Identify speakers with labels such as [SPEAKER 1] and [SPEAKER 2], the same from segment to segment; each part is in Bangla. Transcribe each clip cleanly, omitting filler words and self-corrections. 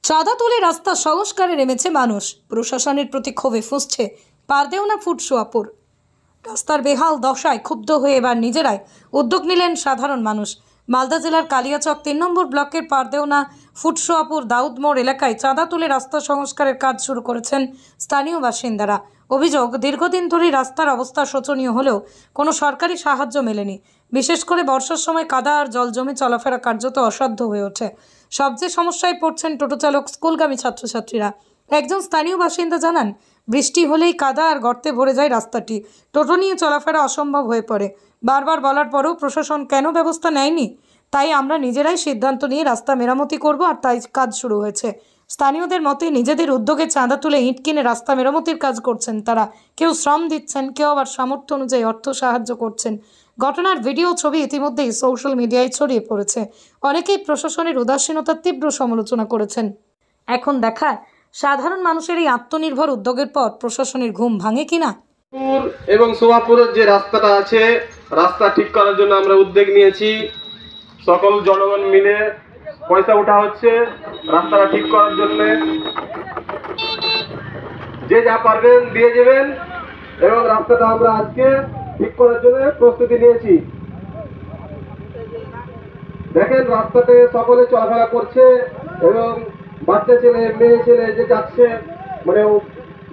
[SPEAKER 1] চাঁদা তুলে রাস্তা সংস্কারে নেমেছে মানুষ। প্রশাসনের প্রতি ক্ষোভে ফুঁসছে পারদেওনা ফুটসুয়াপুর। রাস্তার বেহাল দশায় ক্ষুব্ধ হয়ে এবার নিজেরাই উদ্যোগ নিলেন সাধারণ মানুষ। মালদা জেলার কালিয়াচক ৩ নম্বর ব্লকের পারদেওনা ফুটসুয়াপুর দাউদ মোড় এলাকায় চাঁদা তুলে রাস্তা সংস্কারের কাজ শুরু করেছেন স্থানীয় বাসিন্দারা। অভিযোগ, দীর্ঘদিন ধরে রাস্তার অবস্থা শোচনীয় হলেও কোনো সরকারি সাহায্য মেলেনি। বিশেষ করে বর্ষার সময় কাদা আর জল জমে চলাফেরা কার্যত অসাধ্য হয়ে ওঠে। সবচেয়ে সমস্যায় পড়ছেন টোটো চালক, স্কুলগামী ছাত্রছাত্রীরা। একজন স্থানীয় বাসিন্দা জানান, বৃষ্টি হলেই কাদা আর গর্তে ভরে যায় রাস্তাটি। টোটো নিয়ে চলাফেরা অসম্ভব হয়ে পড়ে। বারবার বলার পরেও প্রশাসন কেন ব্যবস্থা নেয়নি, তাই আমরা নিজেরাই সিদ্ধান্ত নিয়ে রাস্তা মেরামতি করব, আর তাই কাজ শুরু হয়েছে। স্থানীয়দের মতে নিজেদের উদ্যোগে চাঁদা তুলে ইট কিনে রাস্তা মেরামতির কাজ করছেন তারা। কেউ শ্রম দিচ্ছেন, কেউ আবার সামর্থ্য অনুযায়ী অর্থ সাহায্য করছেন। ঘটনার ভিডিও ছবি ইতিমধ্যেই সোশ্যাল মিডিয়ায় ছড়িয়ে পড়েছে। অনেকেই প্রশাসনের উদাসীনতার তীব্র সমালোচনা করেছেন। এখন দেখার সাধারণ মানুষের এই আত্মনির্ভর উদ্যোগের পর প্রশাসনের ঘুম ভাঙে কিনা।
[SPEAKER 2] এবং সোয়াপুরের যে রাস্তাটা আছে, রাস্তা ঠিক করার জন্য আমরা উদ্যোগ নিয়েছি। সকল জনগণ মিলে পয়সা উঠা হচ্ছে রাস্তাটা ঠিক করার জন্য। যে যা পারবেন দিয়ে যাবেন এবং রাস্তাটা আমরা আজকে ঠিক করার জন্য প্রস্তুতি নিয়েছি। দেখেন রাস্তাতে সকলে চলাফেরা করছে এবং বাচ্চা ছেলে মেয়ে ছেলে যে যাচ্ছে, মানে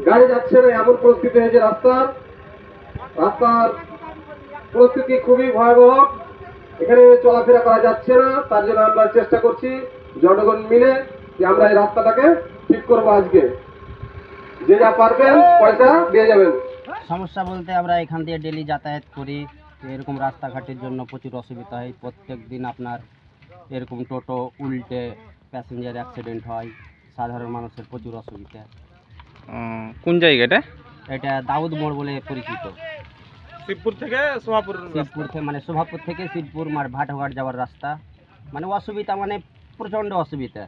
[SPEAKER 2] গাড়ি যাচ্ছে না এমন পরিস্থিতি হয়েছে। রাস্তার পরিস্থিতি খুবই ভয়াবহ, এখানে চলাফেরা করা যাচ্ছে না। তার জন্য আমরা চেষ্টা করছি জনগণ মিলে যে আমরা এই রাস্তাটাকে ঠিক করবো আজকে। যে যা পারবেন পয়সা দিয়ে যাবেন।
[SPEAKER 3] সমস্যা বলতে আমরা এখান দিয়ে ডেলি যাতায়াত করি, এরকম রাস্তাঘাটের জন্য প্রচুর অসুবিধা হয়। প্রত্যেক দিন আপনার এরকম টোটো উল্টে প্যাসেঞ্জার অ্যাক্সিডেন্ট হয়, সাধারণ মানুষের প্রচুর অসুবিধা।
[SPEAKER 4] কোন জায়গাটা?
[SPEAKER 3] এটা দাউদ মোড় বলে পরিচিত।
[SPEAKER 2] শিবপুর থেকে সোহাপুর,
[SPEAKER 3] মানে সোহাপুর থেকে শিবপুর ভাটঘাট যাওয়ার রাস্তা। মানে অসুবিধা, মানে প্রচণ্ড অসুবিধা।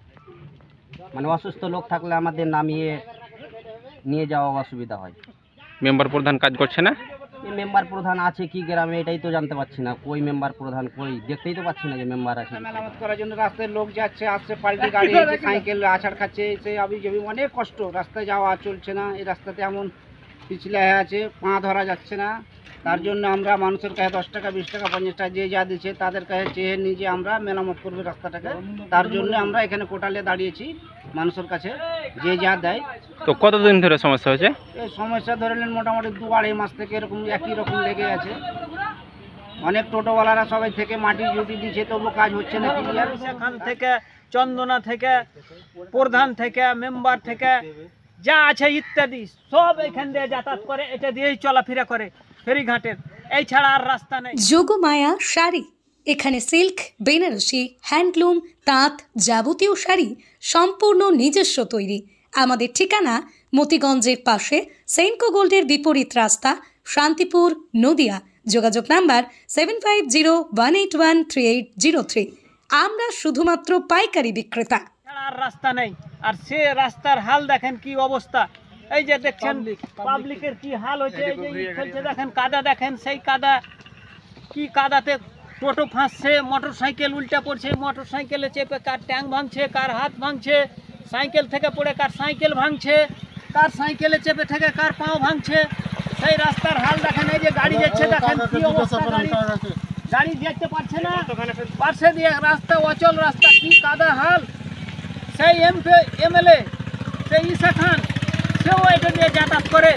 [SPEAKER 3] মানে অসুস্থ লোক থাকলে আমাদের নামিয়ে নিয়ে যাওয়া অসুবিধা হয়।
[SPEAKER 4] মেম্বার প্রধান কাজ করছে না?
[SPEAKER 3] এই মেম্বার প্রধান আছে কি গ্রামে এটাই তো জানতে পারছি না। কই মেম্বার প্রধান কই, দেখতেই তো পাচ্ছি না যে মেম্বার আছে। মেরামত করার জন্য রাস্তায় লোক যাচ্ছে আসছে, পাল্টি গাড়ি সাইকেল আছাড় খাচ্ছে, সে আবি যাবি অনেক কষ্ট। রাস্তায় যাওয়া চলছে না, এই রাস্তাতে এমন পিছলে হয়ে আছে, পা ধরা যাচ্ছে না। তার জন্য আমরা মানুষের কাছে 10 টাকা 20 টাকা 50 টাকা যে যা দিচ্ছে তাদের কাছে চেয়ে নিজে আমরা মেরামত করবো রাস্তাটাকে। তার জন্য আমরা এখানে কোটালে দাঁড়িয়েছি মানুষের কাছে, যে যা দেয়।
[SPEAKER 4] তো কতদিন ধরে সমস্যা হয়েছে?
[SPEAKER 3] এই সমস্যা ধরে নেন মোটামুটি 2-2.5 মাস থেকে এরকম একই রকম লেগে আছে। অনেক টোটোওয়ালারা সবাই থেকে মাটি জুটি দিচ্ছে, তবু কাজ হচ্ছে না।
[SPEAKER 5] সেখান থেকে চন্দনা থেকে প্রধান থেকে মেম্বার থেকে যা আছে ইত্যাদি সব এখান দিয়ে যাতায়াত করে, এটা দিয়েই চলাফেরা করে ফেরিঘাটের, এই ছাড়া আর রাস্তা নেই।
[SPEAKER 1] যোগমায়া শাড়ি, এখানে সিল্ক, বেনারসি, হ্যান্ডলুম, তাঁত, যাবতীয় শাড়ি সম্পূর্ণ নিজস্ব তৈরি। আমাদের ঠিকানা মতিগঞ্জের পাশে সেনকো গোল্ডের বিপরীত রাস্তা, শান্তিপুর, নদিয়া। যোগাযোগ নাম্বার 7501813803। আমরা শুধুমাত্র পাইকারি বিক্রেতা।
[SPEAKER 5] আর রাস্তা নেই, আর সে রাস্তার হাল দেখেন কি অবস্থা। এই যে দেখছেন পাবলিকের কি হাল হয়েছে, এই যে ফেলছে দেখেন, কাদা দেখেন, সেই কাদা কি কাদাতে টোটো ফাঁসছে, মোটর সাইকেল উল্টা পড়ছে, মোটর সাইকেলে চেপে কার ট্যাঙ্ক ভাঙছে, কার হাত ভাঙছে, সাইকেল থেকে পড়ে কার সাইকেল ভাঙছে, কার সাইকেলে চেপে থেকে কার পাও ভাঙছে। সেই রাস্তার হাল দেখেন, এই যে গাড়ি যাচ্ছে দেখেন কি অবস্থা, গাড়ি যেতে পারছে না, পাশে দিয়ে রাস্তা অচল রাস্তা, কি কাদা হাল। সেই এমএলএ সেই ঈশা খান, সেও এটা দিয়ে যাতায়াত করে,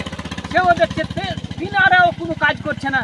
[SPEAKER 5] সেও দেখছে, তিনারাও কোনো কাজ করছে না।